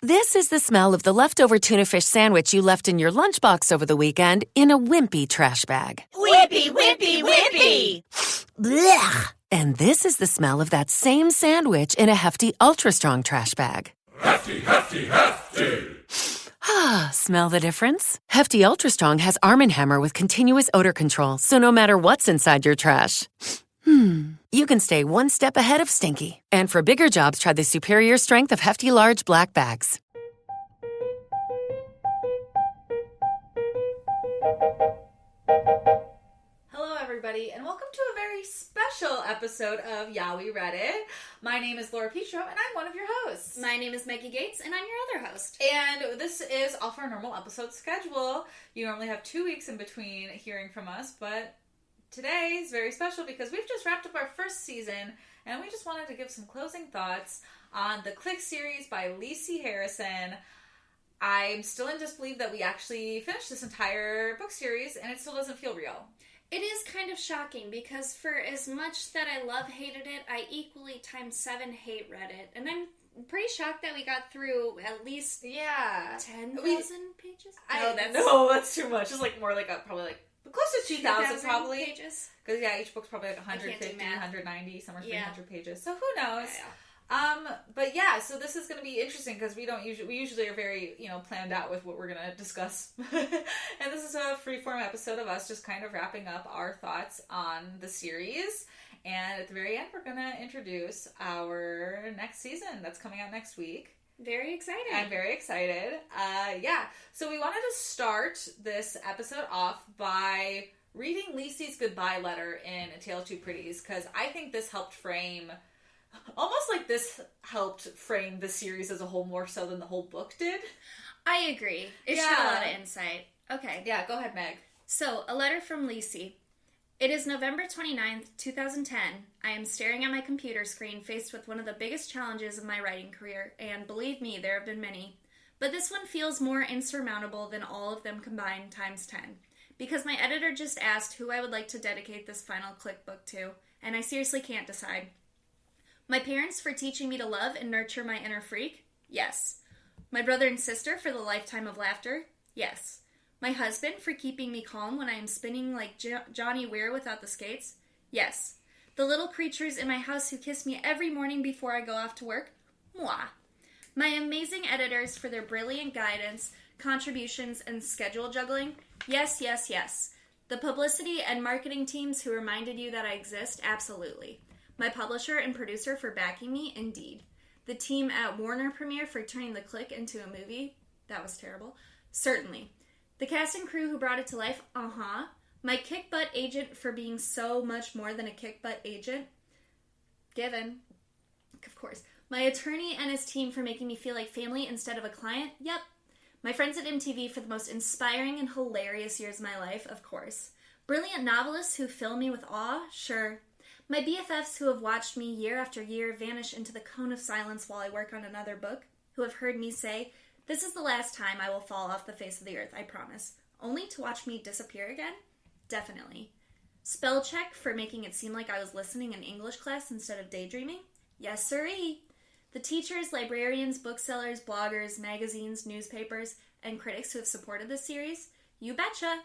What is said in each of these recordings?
This is the smell of the leftover tuna fish sandwich you left in your lunchbox over the weekend in a wimpy trash bag. Wimpy, wimpy, wimpy! Blech! And this is the smell of that same sandwich in a hefty, ultra-strong trash bag. Hefty, hefty, hefty! Ah, smell the difference? Hefty Ultra Strong has Arm & Hammer with continuous odor control, so no matter what's inside your trash, you can stay one step ahead of stinky. And for bigger jobs, try the superior strength of Hefty Large Black Bags. Hello, everybody, and welcome to a very special episode of Yeah, We Read It. My name is Laura Petro, and I'm one of your hosts. My name is Meggie Gates, and I'm your other host. And this is off our normal episode schedule. You normally have 2 weeks in between hearing from us, but today is very special because we've just wrapped up our first season, and we just wanted to give some closing thoughts on the Clique Series by Lisi Harrison. I'm still in disbelief that we actually finished this entire book series, and it still doesn't feel real. It is kind of shocking because for as much that I hated it, I equally times 7 hate read it. And I'm pretty shocked that we got through at least 10,000 pages? No, that's too much. It's like more like probably like close to 2,000 probably. Pages? Because each book's probably like 150, 190, somewhere 300 pages. So who knows? Yeah. But yeah, so this is going to be interesting because we usually are very, planned out with what we're going to discuss. And this is a freeform episode of us just kind of wrapping up our thoughts on the series. And at the very end, we're going to introduce our next season that's coming out next week. Very excited. I'm very excited. So we wanted to start this episode off by reading Lisi's goodbye letter in A Tale of Two Pretties, because I think this helped frame... Almost like this helped frame the series as a whole more so than the whole book did. I agree. It showed a lot of insight. Okay. Yeah, go ahead, Meg. So, a letter from Lisi. It is November 29th, 2010. I am staring at my computer screen faced with one of the biggest challenges of my writing career, and believe me, there have been many. But this one feels more insurmountable than all of them combined times 10. Because my editor just asked who I would like to dedicate this final Clique book to, and I seriously can't decide. My parents for teaching me to love and nurture my inner freak? Yes. My brother and sister for the lifetime of laughter? Yes. My husband for keeping me calm when I am spinning like Johnny Weir without the skates? Yes. The little creatures in my house who kiss me every morning before I go off to work? Mwah. My amazing editors for their brilliant guidance, contributions, and schedule juggling? Yes, yes, yes. The publicity and marketing teams who reminded you that I exist? Absolutely. My publisher and producer for backing me? Indeed. The team at Warner Premiere for turning the Clique into a movie? That was terrible. Certainly. The cast and crew who brought it to life? Uh-huh. My kick-butt agent for being so much more than a kick-butt agent? Given. Of course. My attorney and his team for making me feel like family instead of a client? Yep. My friends at MTV for the most inspiring and hilarious years of my life? Of course. Brilliant novelists who fill me with awe? Sure. My BFFs who have watched me year after year vanish into the cone of silence while I work on another book, who have heard me say, this is the last time I will fall off the face of the earth, I promise, only to watch me disappear again? Definitely. Spell check for making it seem like I was listening in English class instead of daydreaming? Yes, sirree. The teachers, librarians, booksellers, bloggers, magazines, newspapers, and critics who have supported this series? You betcha.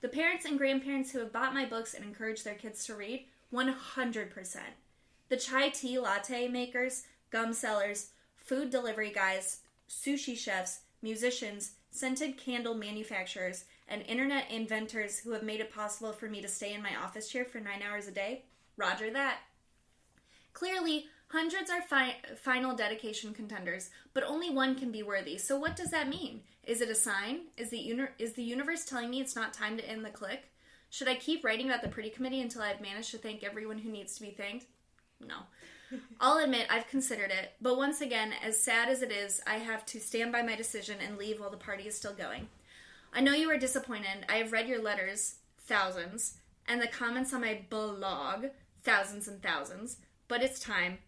The parents and grandparents who have bought my books and encouraged their kids to read? 100%. The chai tea latte makers, gum sellers, food delivery guys, sushi chefs, musicians, scented candle manufacturers, and internet inventors who have made it possible for me to stay in my office chair for 9 hours a day? Roger that. Clearly, hundreds are final dedication contenders, but only one can be worthy. So what does that mean? Is it a sign? Is the universe telling me it's not time to end the Clique? Should I keep writing about the Pretty Committee until I've managed to thank everyone who needs to be thanked? No. I'll admit I've considered it, but once again, as sad as it is, I have to stand by my decision and leave while the party is still going. I know you are disappointed. I have read your letters, thousands, and the comments on my blog, thousands and thousands, but it's time.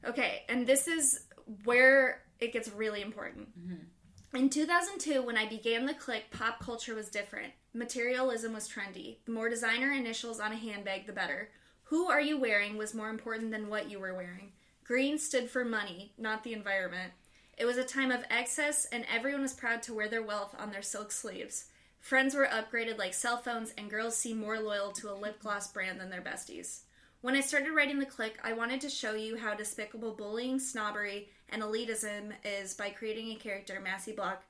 Okay, and this is where it gets really important. Mm-hmm. In 2002, when I began the Clique, pop culture was different. Materialism was trendy. The more designer initials on a handbag, the better. Who are you wearing was more important than what you were wearing. Green stood for money, not the environment. It was a time of excess, and everyone was proud to wear their wealth on their silk sleeves. Friends were upgraded like cell phones, and girls seemed more loyal to a lip gloss brand than their besties. When I started writing the Clique, I wanted to show you how despicable bullying, snobbery, and elitism is by creating a character, Massey Block,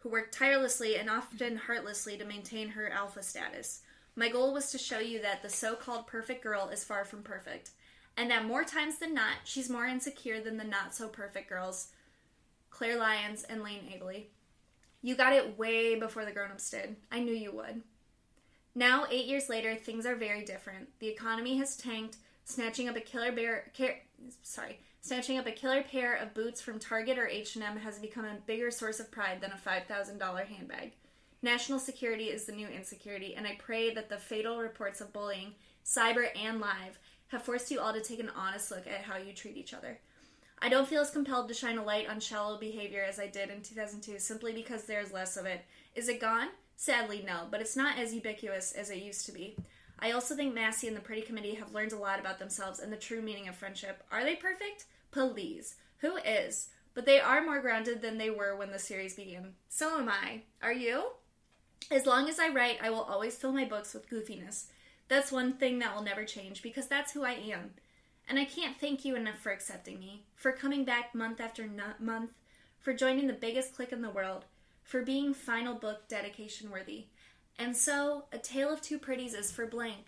who worked tirelessly and often heartlessly to maintain her alpha status. My goal was to show you that the so-called perfect girl is far from perfect, and that more times than not, she's more insecure than the not-so-perfect girls, Claire Lyons and Lane Agley. You got it way before the grown-ups did. I knew you would. Now, 8 years later, things are very different. The economy has tanked, snatching up a killer pair of boots from Target or H&M has become a bigger source of pride than a $5,000 handbag. National security is the new insecurity, and I pray that the fatal reports of bullying, cyber and live, have forced you all to take an honest look at how you treat each other. I don't feel as compelled to shine a light on shallow behavior as I did in 2002, simply because there's less of it. Is it gone? Sadly, no, but it's not as ubiquitous as it used to be. I also think Massey and the Pretty Committee have learned a lot about themselves and the true meaning of friendship. Are they perfect? Please. Who is? But they are more grounded than they were when the series began. So am I. Are you? As long as I write, I will always fill my books with goofiness. That's one thing that will never change, because that's who I am. And I can't thank you enough for accepting me, for coming back month after month, for joining the biggest clique in the world, for being final book dedication worthy. And so, A Tale of Two Pretties is for blank.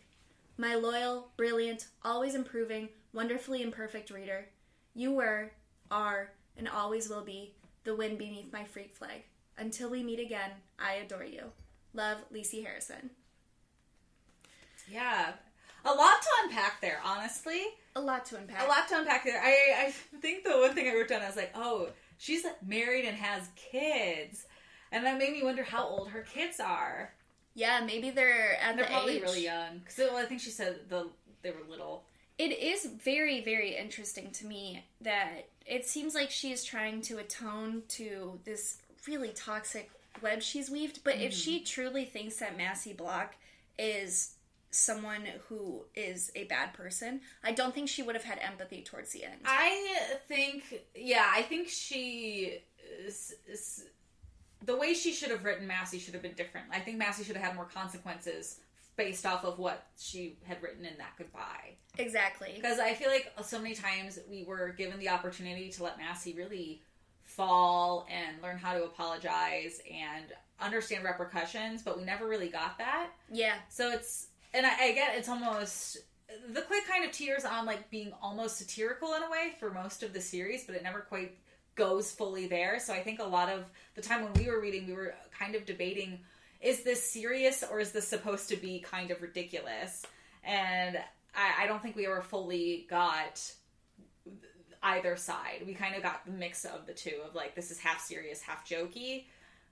My loyal, brilliant, always improving, wonderfully imperfect reader. You were, are, and always will be the wind beneath my freak flag. Until we meet again, I adore you. Love, Lisi Harrison. Yeah. A lot to unpack there, honestly. A lot to unpack. A lot to unpack there. I think the one thing I wrote down, I was like, oh, she's married and has kids. And that made me wonder how old her kids are. Yeah, maybe they're They're probably really young. Because I think she said they were little. It is very, very interesting to me that it seems like she is trying to atone to this really toxic web she's weaved. But if she truly thinks that Massey Block is someone who is a bad person, I don't think she would have had empathy towards the end. I think she... The way she should have written Massey should have been different. I think Massey should have had more consequences based off of what she had written in that goodbye. Exactly. Because I feel like so many times we were given the opportunity to let Massey really fall and learn how to apologize and understand repercussions, but we never really got that. Yeah. So it's... And I get it's almost... The Clique kind of teeters on like being almost satirical in a way for most of the series, but it never quite goes fully there. So I think a lot of the time when we were reading, we were kind of debating, is this serious or is this supposed to be kind of ridiculous? And I don't think we ever fully got either side. We kind of got the mix of the two, of like, this is half serious, half jokey.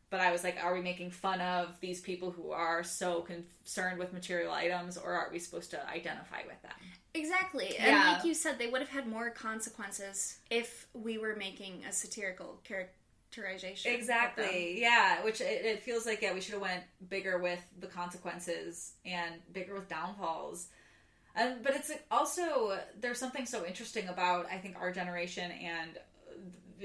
But I was like, are we making fun of these people who are so concerned with material items, or are we supposed to identify with them? Exactly. And like you said, they would have had more consequences if we were making a satirical characterization. Exactly. Yeah. Which it feels like, we should have went bigger with the consequences and bigger with downfalls. But it's also, there's something so interesting about, I think, our generation and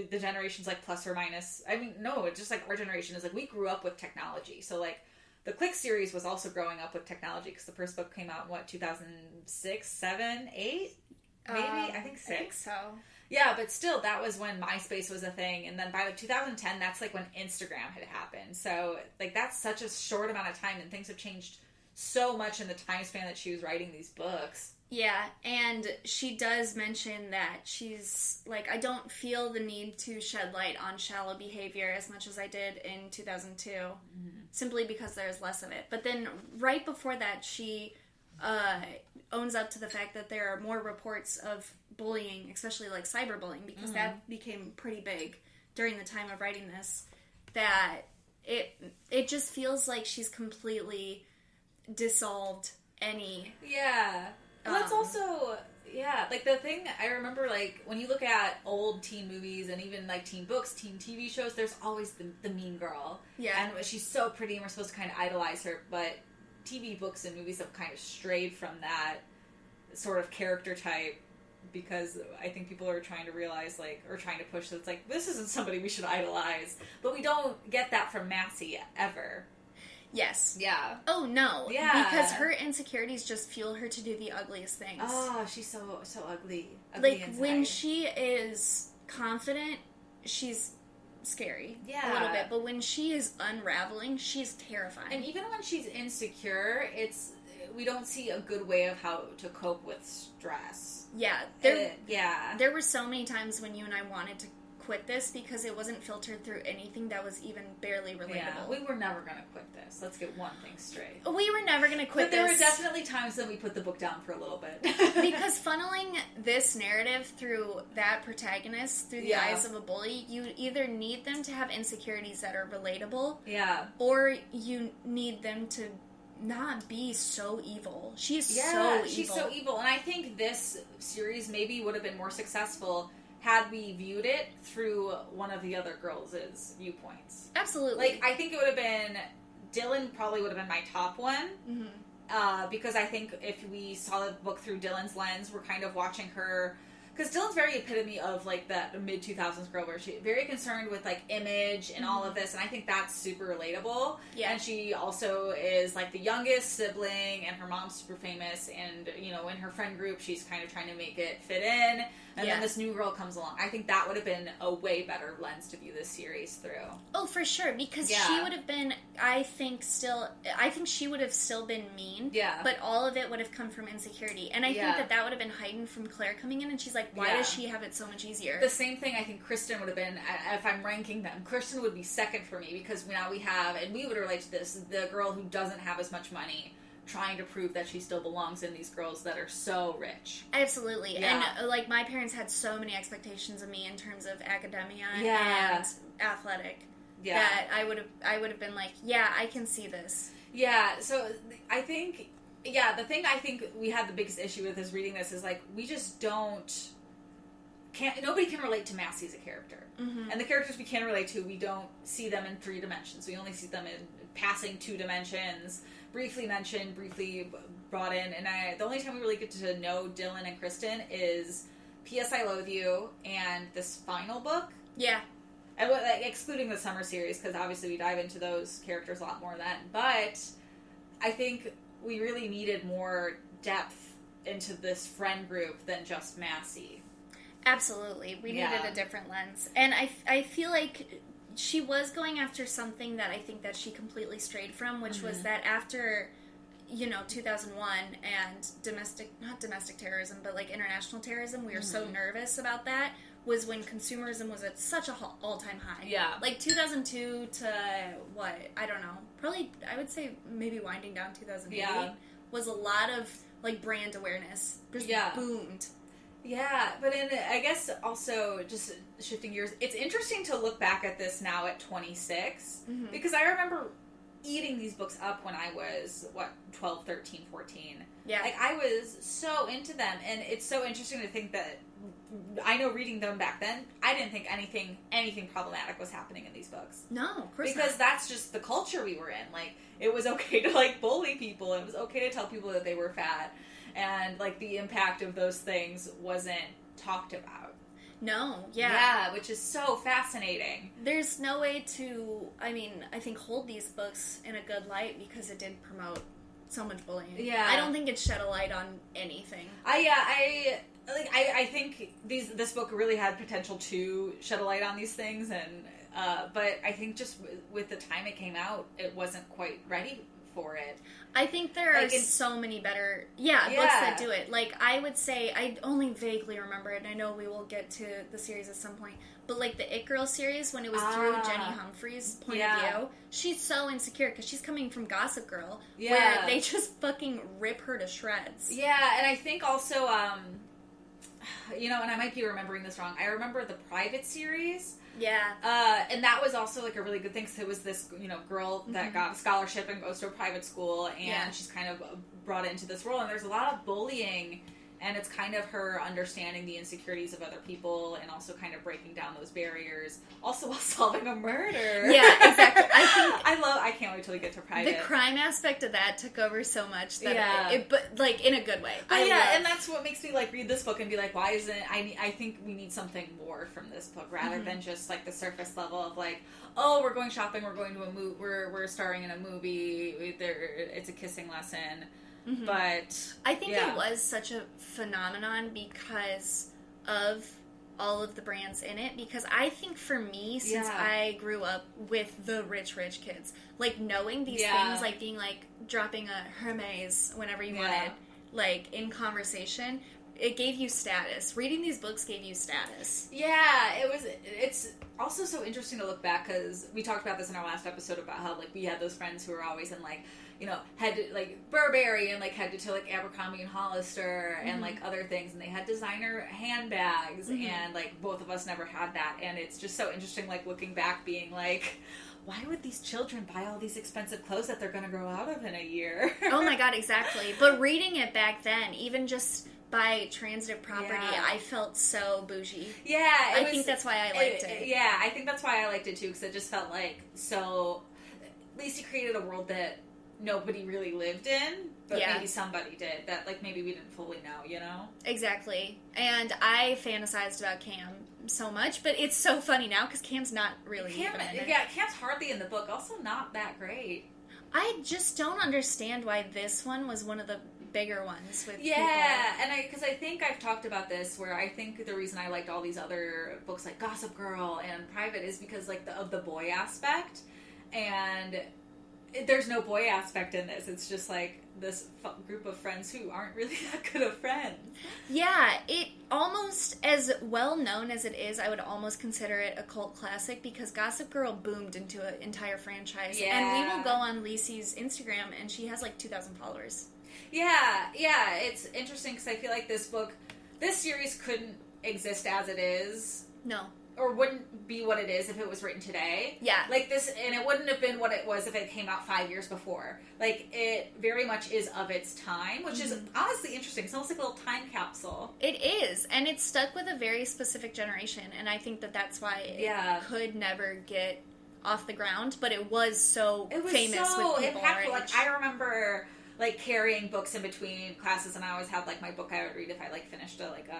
the generations like plus or minus. I mean, no, it's just like our generation is like, we grew up with technology. So like the Clique series was also growing up with technology, because the first book came out in 2006, 7, 8? Maybe? I think 6. I think so. Yeah, but still, that was when MySpace was a thing. And then by like 2010, that's like when Instagram had happened. So like that's such a short amount of time, and things have changed so much in the time span that she was writing these books. Yeah, and she does mention that she's like, I don't feel the need to shed light on shallow behavior as much as I did in 2002, simply because there's less of it. But then right before that, she owns up to the fact that there are more reports of bullying, especially like cyberbullying, because that became pretty big during the time of writing this, that it just feels like she's completely dissolved any... Yeah. And that's also, like the thing I remember, like when you look at old teen movies and even like teen books, teen TV shows, there's always the mean girl. Yeah. And she's so pretty and we're supposed to kind of idolize her, but TV books and movies have kind of strayed from that sort of character type because I think people are trying to realize, like, or trying to push that it's like, this isn't somebody we should idolize. But we don't get that from Massie ever. Yes. Yeah. Oh, no. Yeah. Because her insecurities just fuel her to do the ugliest things. Oh, she's so ugly. Like, inside. when she is confident, she's scary. Yeah. A little bit. But when she is unraveling, she's terrifying. And even when she's insecure, we don't see a good way of how to cope with stress. Yeah. There were so many times when you and I wanted to quit this because it wasn't filtered through anything that was even barely relatable. Yeah, we were never going to quit this. Let's get one thing straight. We were never going to quit this. But there this. were definitely times that we put the book down for a little bit. Because funneling this narrative through that protagonist, through the eyes of a bully, you either need them to have insecurities that are relatable, or you need them to not be so evil. She's so evil. She's so evil. And I think this series maybe would have been more successful had we viewed it through one of the other girls' viewpoints. Absolutely. Like, I think it would have been... Dylan probably would have been my top one. Mm-hmm. Because I think if we saw the book through Dylan's lens, we're kind of watching her... Because Dylan's very epitome of, like, that mid-2000s girl where she's very concerned with, like, image and all of this. And I think that's super relatable. Yeah. And she also is, like, the youngest sibling, and her mom's super famous. And, you know, in her friend group, she's kind of trying to make it fit in. And then this new girl comes along. I think that would have been a way better lens to view this series through. Oh, for sure. Because she would have been, I think she would have still been mean. Yeah. But all of it would have come from insecurity. And I think that would have been heightened from Claire coming in. And she's like, why does she have it so much easier? The same thing I think Kristen would have been, if I'm ranking them. Kristen would be second for me because now we have, and we would relate to this, the girl who doesn't have as much money, trying to prove that she still belongs in these girls that are so rich. Absolutely. Yeah. And, like, my parents had so many expectations of me in terms of academia and athletic that I would have been like, I can see this. Yeah, so I think, the thing I think we had the biggest issue with is reading this is, like, we just nobody can relate to Massie as a character. Mm-hmm. And the characters we can relate to, we don't see them in 3 dimensions. We only see them in passing 2 dimensions, briefly mentioned, briefly brought in, and the only time we really get to know Dylan and Kristen is P.S. I Loathe You and this final book. Yeah. And, like, excluding the summer series, because obviously we dive into those characters a lot more then. But I think we really needed more depth into this friend group than just Massie. Absolutely. We needed a different lens. And I feel like she was going after something that I think that she completely strayed from, which was that after, 2001 and not domestic terrorism, but, like, international terrorism, we were so nervous about that, was when consumerism was at such a all-time high. Yeah. Like, 2002 to, I don't know, probably, I would say maybe winding down 2008 was a lot of, like, brand awareness. Just boomed. Yeah, but I guess also just shifting gears, it's interesting to look back at this now at 26, because I remember eating these books up when I was, 12, 13, 14. Yeah. Like, I was so into them, and it's so interesting to think that, I know reading them back then, I didn't think anything problematic was happening in these books. No, of course not. Because that's just the culture we were in. Like, it was okay to, like, bully people, it was okay to tell people that they were fat. And, like, the impact of those things wasn't talked about. No, yeah, which is so fascinating. There's no way to, I think, hold these books in a good light because it did promote so much bullying. Yeah. I don't think it shed a light on anything. I think this book really had potential to shed a light on these things, and but I think just with the time it came out, it wasn't quite ready for it. I think there are so many better books that do it. Like, I would say, I only vaguely remember it, and I know we will get to the series at some point, but, like, the It Girl series, when it was through Jenny Humphrey's point of view, she's so insecure, because she's coming from Gossip Girl, where they just fucking rip her to shreds. Yeah, and I think also, and I might be remembering this wrong, I remember the Private series. Yeah. And that was also, like, a really good thing, because it was this, girl that got a scholarship and goes to a private school, and she's kind of brought into this role, and there's a lot of bullying And it's kind of her understanding the insecurities of other people and also kind of breaking down those barriers, also while solving a murder. Yeah, exactly. I can't wait till we get to private. The crime aspect of that took over so much that but like in a good way. But and that's what makes me like read this book and be like, why isn't I think we need something more from this book rather than just like the surface level of like, oh, we're going shopping, we're going to a movie, we're starring in a movie, it's a kissing lesson. But I think it was such a phenomenon because of all of the brands in it, because I think for me, since I grew up with the rich kids, like knowing these things, like being like dropping a Hermes whenever you wanted, like in conversation, it gave you status. Reading these books gave you status. Yeah, it's also so interesting to look back because we talked about this in our last episode about how like we had those friends who were always in like, you know, head to like Burberry and like headed to like Abercrombie and Hollister and like other things, and they had designer handbags and like both of us never had that, and it's just so interesting like looking back being like, why would these children buy all these expensive clothes that they're going to grow out of in a year? Oh my god, exactly. But reading it back then, even just by transitive property, I felt so bougie. Yeah, I think that's why I liked it. Yeah, I think that's why I liked it too, because it just felt like so. Lisi created a world that nobody really lived in, but maybe somebody did, that like maybe we didn't fully know, you know? Exactly. And I fantasized about Cam so much, but it's so funny now because Cam's not really even in it. Yeah, Cam's hardly in the book, also not that great. I just don't understand why this one was one of the bigger ones with people. And because I think I've talked about this, where I think the reason I liked all these other books like Gossip Girl and Private is because like of the boy aspect, and there's no boy aspect in this. It's just like this group of friends who aren't really that good of friends. Yeah, it almost, as well known as it is, I would almost consider it a cult classic because Gossip Girl boomed into an entire franchise. Yeah. And we will go on Lisi's Instagram and she has like 2,000 followers. Yeah, it's interesting because I feel like this series couldn't exist as it is. No. Or wouldn't be what it is if it was written today. Yeah. Like this, and it wouldn't have been what it was if it came out 5 years before. Like, it very much is of its time, which is honestly interesting. It's almost like a little time capsule. It is, and it's stuck with a very specific generation, and I think that that's why it could never get off the ground, but it was so famous with people our age. Like, I remember like carrying books in between classes, and I always had like my book I would read if I like finished like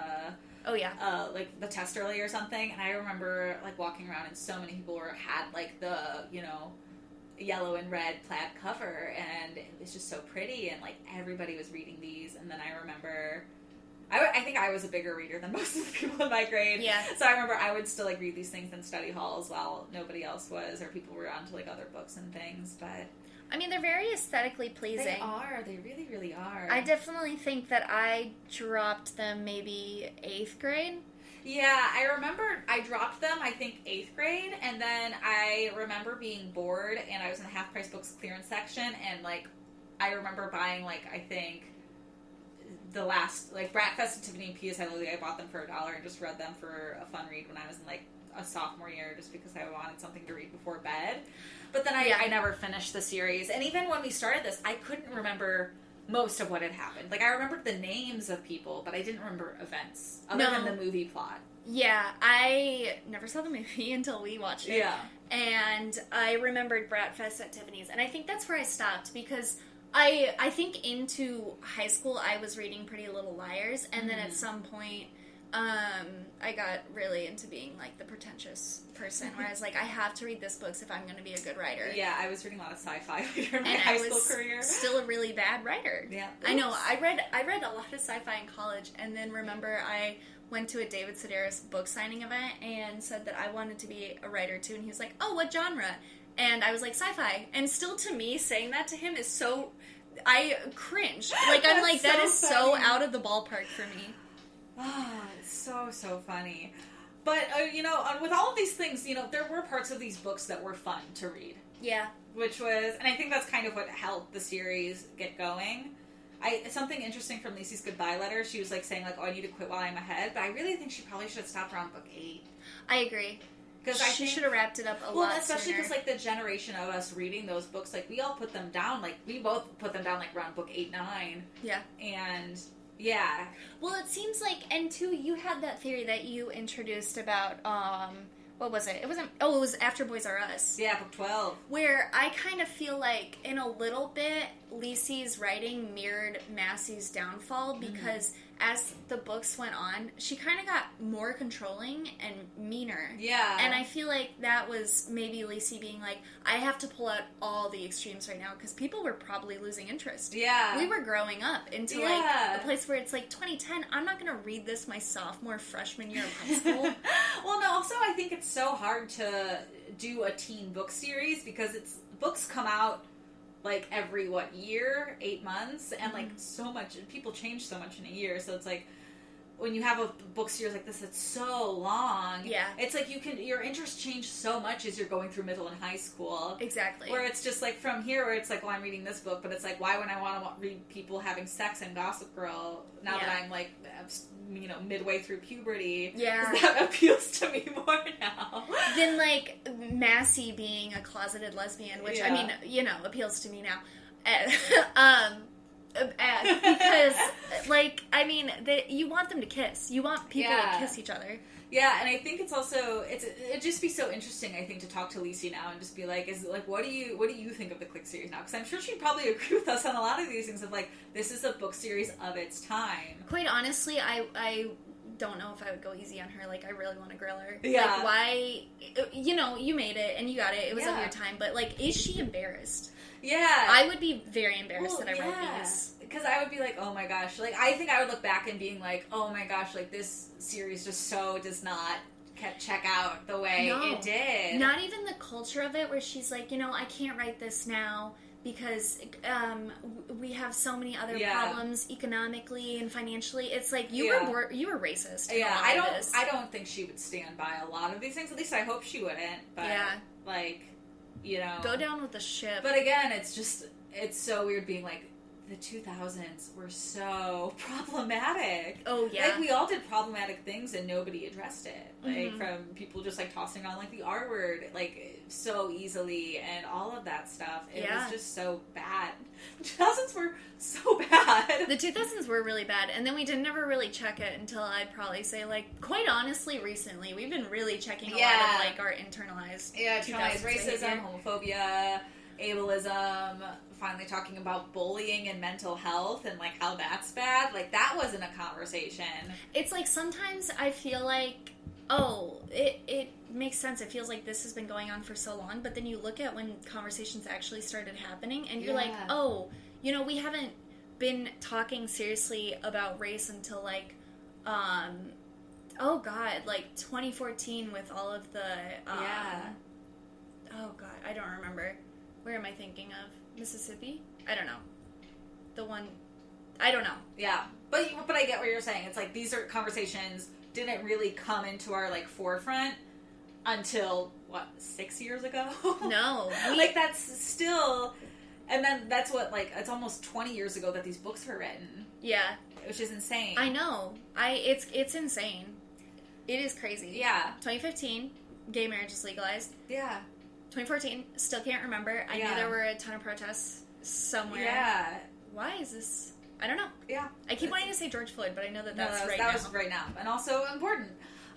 the test early or something. And I remember like walking around and so many people had like the, you know, yellow and red plaid cover, and it was just so pretty, and like everybody was reading these. And then I remember I think I was a bigger reader than most of the people in my grade. Yeah. So I remember I would still like read these things in study halls while nobody else was, or people were onto like other books and things. But I mean, they're very aesthetically pleasing. They are. They really, really are. I definitely think that I dropped them maybe 8th grade. Yeah, I remember I dropped them, I think, 8th grade, and then I remember being bored, and I was in the half-price books clearance section, and, like, I remember buying, like, I think, the last, like, Bratfest and Tiffany and P.S. I bought them for $1 and just read them for a fun read when I was in, like, a sophomore year, just because I wanted something to read before bed. But then I never finished the series. And even when we started this, I couldn't remember most of what had happened. Like, I remembered the names of people, but I didn't remember events other than the movie plot. Yeah, I never saw the movie until we watched it. Yeah. And I remembered Bratfest at Tiffany's. And I think that's where I stopped because I think into high school I was reading Pretty Little Liars. And then at some point I got really into being like the pretentious person where I was like, I have to read this books if I'm going to be a good writer. Yeah, I was reading a lot of sci-fi later in my high school career. Still a really bad writer. Yeah. Oops. I know. I read a lot of sci-fi in college, and then remember I went to a David Sedaris book signing event and said that I wanted to be a writer too, and he was like, oh, what genre? And I was like, sci-fi. And still to me, saying that to him is so... I cringe. Like, I'm like, that is so out of the ballpark for me. Oh, it's so funny. But, you know, with all of these things, you know, there were parts of these books that were fun to read. Yeah. Which was, and I think that's kind of what helped the series get going. Something interesting from Lisi's goodbye letter, she was like saying like, oh, I need to quit while I'm ahead, but I really think she probably should have stopped around book 8. I agree. Because she should have wrapped it up a lot Well, especially because like the generation of us reading those books, like we all put them down, like we both put them down like around book 8, 9. Yeah. And... Yeah. Well, it seems like, and too, you had that theory that you introduced about, what was it? It was After Boys R Us. Yeah, book 12. Where I kind of feel like, in a little bit, Lisi's writing mirrored Massey's downfall, because as the books went on, she kind of got more controlling and meaner. Yeah. And I feel like that was maybe Lisi being like, I have to pull out all the extremes right now, because people were probably losing interest. Yeah. We were growing up into, like, a place where it's like, 2010, I'm not going to read this my sophomore, freshman year of high school. Well, no, also I think it's so hard to do a teen book series, because books come out like every year, 8 months, and like so much, people change so much in a year, so it's like when you have a book series like this that's so long, it's like your interests change so much as you're going through middle and high school. Exactly. Where it's just like from here where it's like, well, I'm reading this book, but it's like, why would I want to read people having sex and Gossip Girl now that I'm like, midway through puberty? Yeah. 'Cause that appeals to me more now. Than like Massey being a closeted lesbian, which I mean, appeals to me now. Because, like, I mean, you want them to kiss. You want people to kiss each other. Yeah, and I think it's also it'd just be so interesting, I think, to talk to Lisi now and just be like, what do you think of the Clique series now? Because I'm sure she'd probably agree with us on a lot of these things of like, this is a book series of its time. Quite honestly, I don't know if I would go easy on her. Like, I really want to grill her. Yeah. Like, why? You made it and you got it. It was of your time, but like, is she embarrassed? Yeah. I would be very embarrassed that I read these. Because I would be like, oh my gosh. Like, I think I would look back and being like, oh my gosh, like, this series just so does not check out the way it did. Not even the culture of it, where she's like, I can't write this now because we have so many other problems economically and financially. It's like, you were racist. Yeah, I don't think she would stand by a lot of these things. At least I hope she wouldn't. But, like, go down with the ship. But again, it's so weird being like, the 2000s were so problematic. Oh, yeah. Like, we all did problematic things and nobody addressed it. Like, from people just, like, tossing on, like, the R word, like, so easily and all of that stuff. It was just so bad. The 2000s were so bad. The 2000s were really bad. And then we didn't ever really check it until I'd probably say, like, quite honestly, recently, we've been really checking a lot of, like, our internalized racism, homophobia, ableism, finally talking about bullying and mental health and like how that's bad. Like, that wasn't a conversation. It's like, sometimes I feel like, it makes sense. It feels like this has been going on for so long, but then you look at when conversations actually started happening and you're like, we haven't been talking seriously about race until like, like 2014 with all of the, I don't remember. Where am I thinking of? Mississippi? I don't know. The one... I don't know. Yeah. But I get what you're saying. It's like, these are conversations didn't really come into our, like, forefront until, 6 years ago? No. Like, that's still... And then that's what, like, it's almost 20 years ago that these books were written. Yeah. Which is insane. I know. It's insane. It is crazy. Yeah. 2015, gay marriage is legalized. Yeah. 2014, still can't remember. I knew there were a ton of protests somewhere. Yeah. Why is this? I don't know. Yeah. I keep wanting to say George Floyd, but I know that was right now. And also important.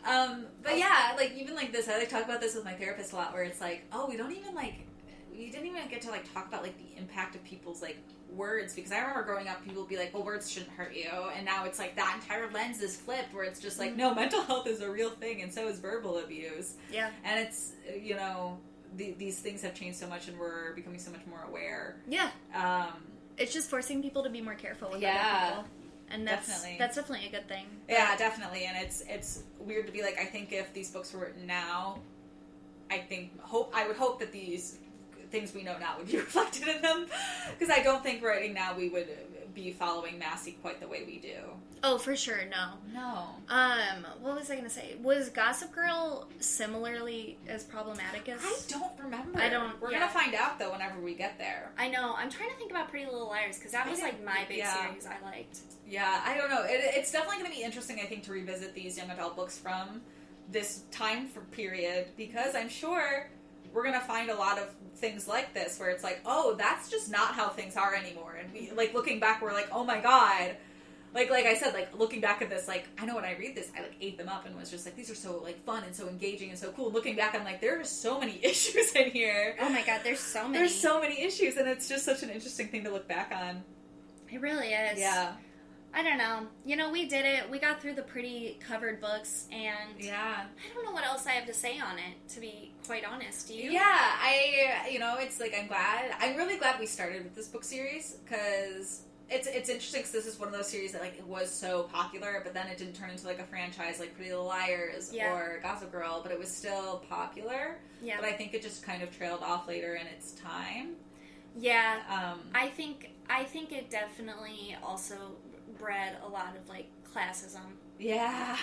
But yeah, like, even like this, I like talk about this with my therapist a lot, where it's like, we didn't even get to like talk about like the impact of people's like words, because I remember growing up, people would be like, well, words shouldn't hurt you, and now it's like that entire lens is flipped, where it's just like, no, mental health is a real thing, and so is verbal abuse. Yeah. And it's, these things have changed so much, and we're becoming so much more aware. Yeah. It's just forcing people to be more careful with other people. And that's definitely a good thing. But... Yeah, definitely. And it's weird to be like, I think if these books were written now, I would hope that these things we know now would be reflected in them. Because I don't think writing now we would be following Massey quite the way we do. Oh, for sure, no. What was I going to say? Was Gossip Girl similarly as problematic as... I don't remember. We're going to find out, though, whenever we get there. I know. I'm trying to think about Pretty Little Liars, because that was, like, my big series I liked. Yeah, I don't know. It's definitely going to be interesting, I think, to revisit these young adult books from this time period, because I'm sure we're going to find a lot of things like this, where it's like, that's just not how things are anymore. And we, like, looking back, we're like, oh my god, like I said, like, looking back at this, like, I know when I read this, I, like, ate them up and was just like, these are so, like, fun and so engaging and so cool. Looking back, I'm like, there are so many issues in here. Oh my god, there's so many. There's so many issues, and it's just such an interesting thing to look back on. It really is. Yeah. I don't know. You know, we did it. We got through the pretty covered books, and Yeah. I don't know what else I have to say on it, to be quite honest. Do you? Yeah, it's like, I'm really glad we started with this book series, because it's interesting, because this is one of those series that, like, it was so popular, but then it didn't turn into, like, a franchise like Pretty Little Liars or Gossip Girl, but it was still popular. Yeah. But I think it just kind of trailed off later in its time. Yeah. I think it definitely also bred a lot of, like, classism. Yeah.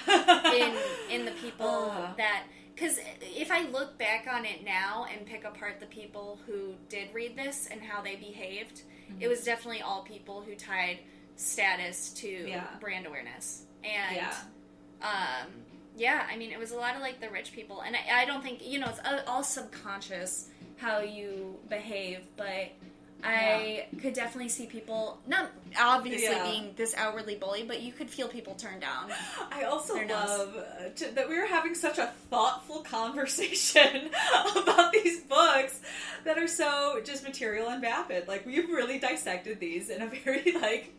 in the people that... Because if I look back on it now and pick apart the people who did read this and how they behaved, it was definitely all people who tied status to brand awareness. And, I mean, it was a lot of, like, the rich people. And I don't think, you know, it's all subconscious how you behave, but I could definitely see people, not obviously being this outwardly bullied, but you could feel people turn down. I also love that we were having such a thoughtful conversation about these books that are so just material and vapid. Like, we've really dissected these in a very, like...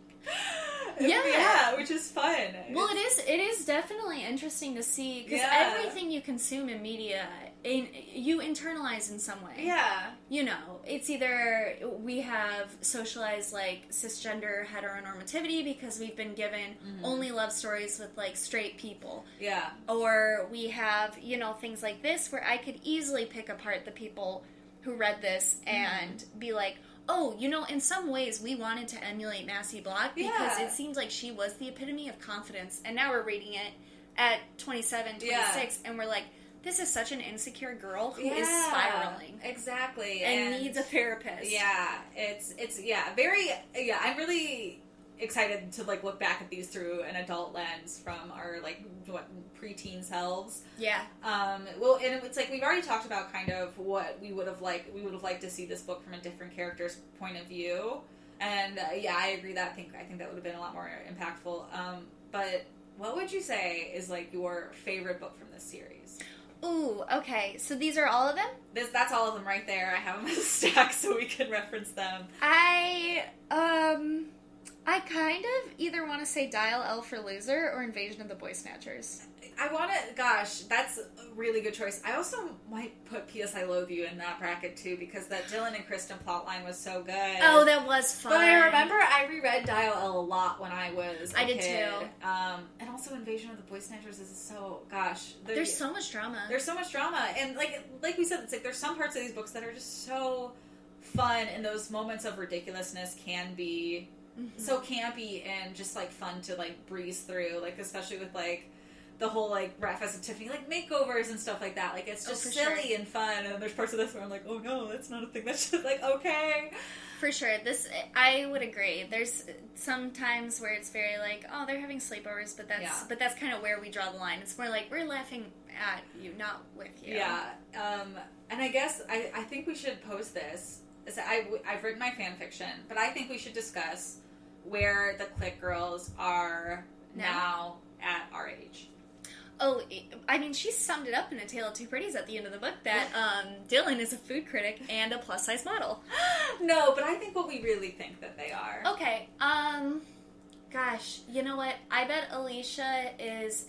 Yeah, which is fun. Well, it is definitely interesting to see, because everything you consume in media, you internalize in some way. Yeah. You know, it's either we have socialized, like, cisgender heteronormativity because we've been given only love stories with, like, straight people. Yeah. Or we have, you know, things like this where I could easily pick apart the people who read this and be like, oh, you know, in some ways we wanted to emulate Massey Block because it seemed like she was the epitome of confidence. And now we're reading it at 27, 26, and we're like, this is such an insecure girl who is spiraling. Exactly. And needs a therapist. Yeah. I'm really excited to, like, look back at these through an adult lens from our, like, preteen selves. Yeah. Well, and it's like we've already talked about kind of what we would have liked. We would have liked to see this book from a different character's point of view. And I agree that I think that would have been a lot more impactful. But what would you say is, like, your favorite book from this series? Ooh, okay. So these are all of them? That's all of them right there. I have them as a stack so we can reference them. I kind of either want to say Dial L for Loser or Invasion of the Boy Snatchers. That's a really good choice. I also might put P.S. I Loathe You in that bracket too, because that Dylan and Kristen plotline was so good. Oh, that was fun. But I remember I reread Dial L a lot when I was a I did kid. too. And also Invasion of the Boy Snatchers is so, there's so much drama. There's so much drama. And like we said, it's like there's some parts of these books that are just so fun, and those moments of ridiculousness can be so campy and just, like, fun to, like, breeze through, like, especially with, like, the whole, like, Breakfast at Tiffany, like, makeovers and stuff like that. Like, it's just silly and fun, and there's parts of this where I'm like, oh no, that's not a thing. That's just, like, okay. For sure. I would agree. There's some times where it's very like, oh, they're having sleepovers, but that's kind of where we draw the line. It's more like, we're laughing at you, not with you. Yeah. And I guess, I think we should post this. I've written my fan fiction, but I think we should discuss where the Clique girls are now at our age. Oh, I mean, she summed it up in A Tale of Two Pretties at the end of the book that Dylan is a food critic and a plus-size model. No, but I think what we really think that they are. Okay, gosh, you know what? I bet Alicia is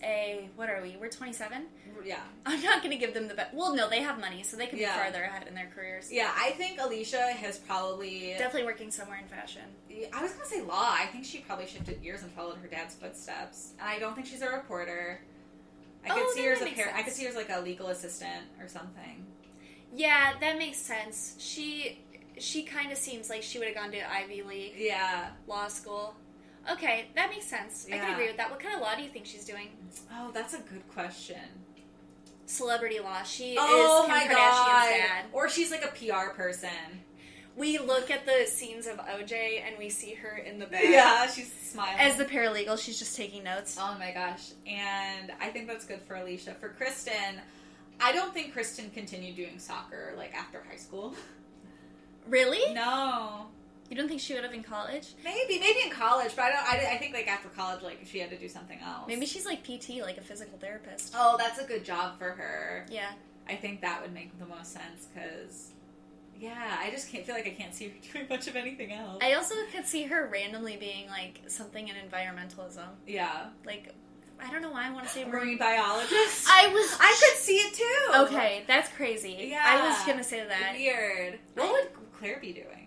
what are we? We're 27? Yeah. I'm not going to give them the best. Well, no, they have money, so they can be farther ahead in their careers. Yeah, I think Alicia has probably... Definitely working somewhere in fashion. I was going to say law. I think she probably shifted gears and followed her dad's footsteps. And I don't think she's a reporter. I could see her as like a legal assistant or something. Yeah, that makes sense. She kind of seems like she would have gone to Ivy League law school. Okay, that makes sense. I can agree with that. What kind of law do you think she's doing? Oh, that's a good question. Celebrity law. She is Kim Kardashian's dad. Or she's like a PR person. We look at the scenes of OJ and we see her in the back. Yeah, she's smiling. As the paralegal, she's just taking notes. Oh my gosh. And I think that's good for Alicia. For Kristen, I don't think Kristen continued doing soccer, like, after high school. Really? No. You don't think she would have in college? Maybe in college, but I think like after college, like she had to do something else. Maybe she's like PT, like a physical therapist. Oh, that's a good job for her. Yeah. I think that would make the most sense because, yeah, I just can't feel like I can't see her doing much of anything else. I also could see her randomly being like something in environmentalism. Yeah. Like, I don't know why I want to say marine biologist. I could see it too. Okay, that's crazy. Yeah. I was gonna say that. Weird. What would Claire be doing?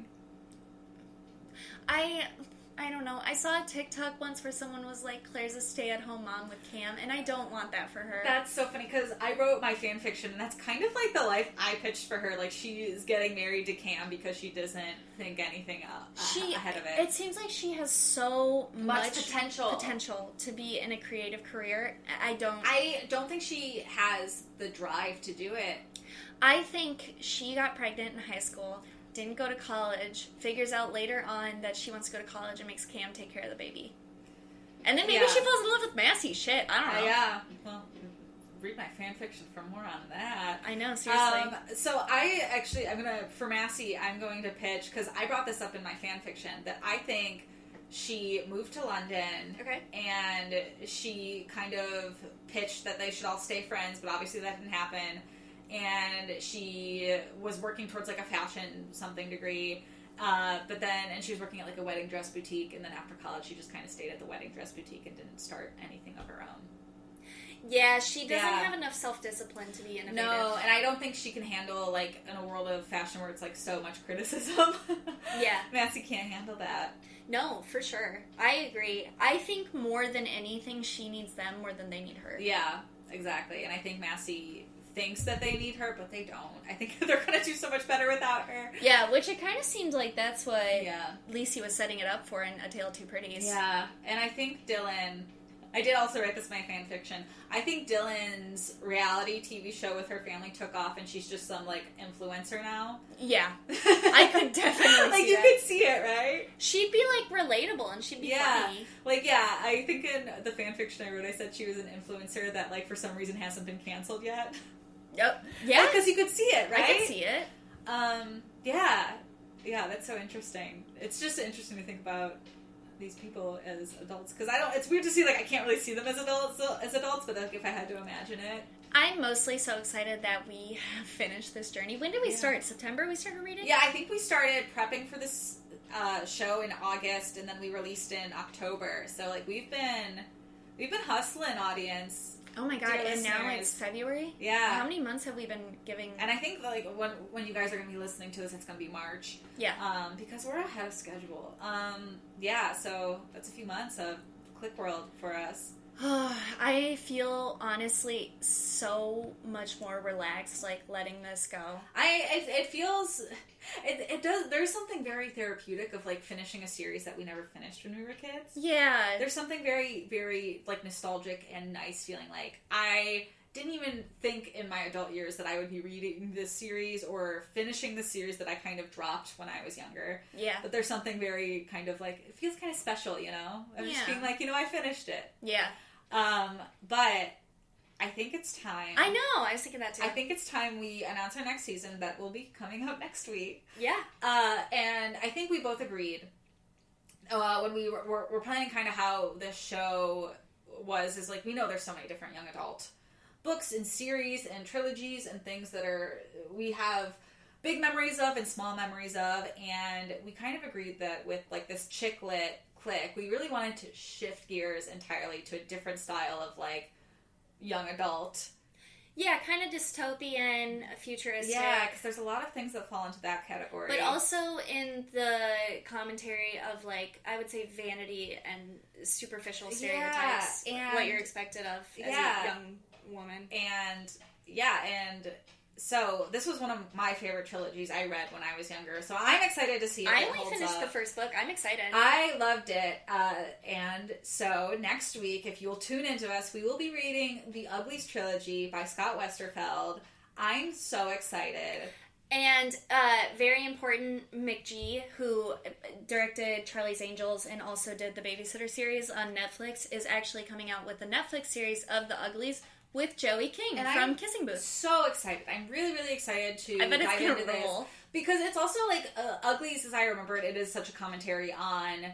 I don't know. I saw a TikTok once where someone was like, Claire's a stay-at-home mom with Cam, and I don't want that for her. That's so funny, because I wrote my fan fiction, and that's kind of like the life I pitched for her. Like, she's getting married to Cam because she doesn't think anything ahead of it. It seems like she has so much potential to be in a creative career. I don't think she has the drive to do it. I think she got pregnant in high school, didn't go to college, figures out later on that she wants to go to college and makes Cam take care of the baby. And then maybe she falls in love with Massey. Shit, I don't know. Yeah. Well, read my fan fiction for more on that. I know, seriously. So for Massey, I'm going to pitch, because I brought this up in my fan fiction, that I think she moved to London. Okay. And she kind of pitched that they should all stay friends, but obviously that didn't happen. And she was working towards like a fashion something degree, and she was working at like a wedding dress boutique, and then after college she just kind of stayed at the wedding dress boutique and didn't start anything of her own. Yeah, she doesn't have enough self-discipline to be innovative. No, and I don't think she can handle, like, in a world of fashion where it's like so much criticism. Yeah. Massey can't handle that. No, for sure. I agree. I think more than anything she needs them more than they need her. Yeah, exactly. And I think Massey thinks that they need her, but they don't. I think they're going to do so much better without her. Yeah, which it kind of seemed like that's what Lisi was setting it up for in A Tale of Two Pretties. Yeah, and I think Dylan... I did also write this in my fan fiction. I think Dylan's reality TV show with her family took off, and she's just some, like, influencer now. Yeah. I could definitely see like, you could see it, right? She'd be, like, relatable, and she'd be funny. Like, yeah, I think in the fan fiction I wrote, I said she was an influencer that, like, for some reason hasn't been canceled yet. Yep. Yeah. Because you could see it, right? I could see it. Yeah. Yeah, that's so interesting. It's just interesting to think about these people as adults, because it's weird to see, like, I can't really see them as adults, but like, if I had to imagine it. I'm mostly so excited that we have finished this journey. When did we start? September we started reading? Yeah, I think we started prepping for this show in August, and then we released in October. So, like, we've been hustling, audience. Oh my god, and now it's February? Yeah. How many months have we been giving? And I think, like, when you guys are going to be listening to this, it's going to be March. Yeah. Because we're ahead of schedule. Yeah, so that's a few months of Clique World for us. I feel, honestly, so much more relaxed, like, letting this go. It feels... It does... There's something very therapeutic of, like, finishing a series that we never finished when we were kids. Yeah. There's something very, very, like, nostalgic and nice feeling like, I didn't even think in my adult years that I would be reading this series or finishing the series that I kind of dropped when I was younger. Yeah. But there's something very kind of, like, it feels kind of special, you know? I'm just being like, I finished it. Yeah. But I think it's time. I know, I was thinking that too. I think it's time we announce our next season that will be coming out next week. Yeah. And I think we both agreed when we were planning kind of how this show is like, we know there's so many different young adult books and series and trilogies and things that we have big memories of and small memories of, and we kind of agreed that with, like, this chick lit Clique, we really wanted to shift gears entirely to a different style of, like, young adult. Yeah, kind of dystopian, futuristic. Yeah, because there's a lot of things that fall into that category. But also in the commentary of, like, I would say vanity and superficial stereotypes. And what you're expected of as a young woman. And so this was one of my favorite trilogies I read when I was younger. So I'm excited to see if it holds up. I only finished the first book. I'm excited. I loved it. And so next week, if you'll tune into us, we will be reading The Uglies Trilogy by Scott Westerfeld. I'm so excited. And very important, McG, who directed Charlie's Angels and also did the Babysitter series on Netflix, is actually coming out with the Netflix series of The Uglies, with Joey King And from I'm Kissing Booth. So excited. I'm really, really excited to I bet it's dive gonna into roll. this. Because it's also like, Uglies, as I remember it is such a commentary on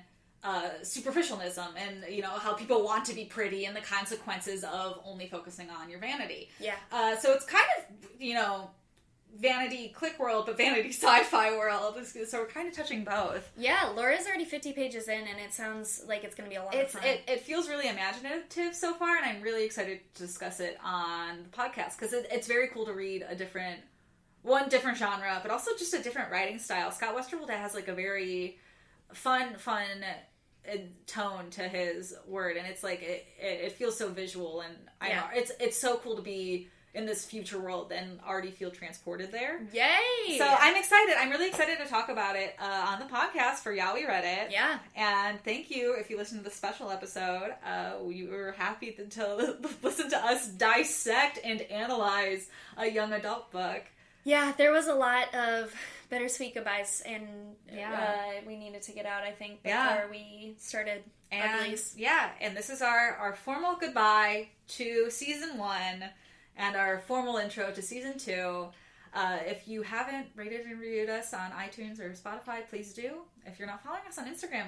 superficialism and, you know, how people want to be pretty and the consequences of only focusing on your vanity. Yeah. So it's kind of, you know, vanity clique world, but vanity sci-fi world. So we're kind of touching both. Yeah, Laura's already 50 pages in, and it sounds like it's going to be a lot of fun. It feels really imaginative so far, and I'm really excited to discuss it on the podcast, because it's very cool to read a different genre, but also just a different writing style. Scott Westerwolde has like a very fun tone to his word, and it's like it feels so visual, and it's so cool to be in this future world and already feel transported there. Yay! So I'm excited. I'm really excited to talk about it on the podcast for Yeah, We Read It. Yeah. And thank you if you listened to the special episode. We were happy to listen to us dissect and analyze a young adult book. Yeah, there was a lot of bittersweet goodbyes, and we needed to get out, I think, before we started Uglies. Yeah, and this is our formal goodbye to season 1 and our formal intro to season 2. If you haven't rated and reviewed us on iTunes or Spotify, please do. If you're not following us on Instagram,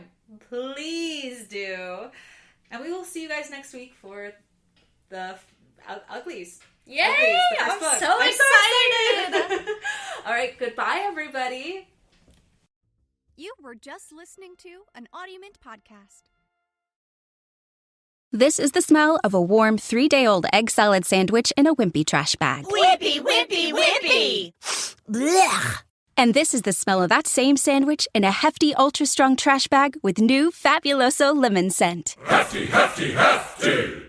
please do. And we will see you guys next week for the Uglies. Yay! Uglies, the first book. I'm so excited! All right, goodbye, everybody. You were just listening to an Audio Mint podcast. This is the smell of a warm 3-day-old egg salad sandwich in a wimpy trash bag. Wimpy, wimpy, wimpy! Blech. And this is the smell of that same sandwich in a hefty, ultra-strong trash bag with new Fabuloso lemon scent. Hefty, hefty, hefty!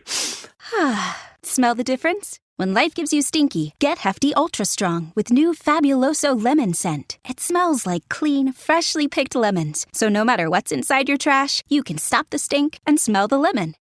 Smell the difference? When life gives you stinky, get Hefty Ultra Strong with new Fabuloso lemon scent. It smells like clean, freshly picked lemons. So no matter what's inside your trash, you can stop the stink and smell the lemon.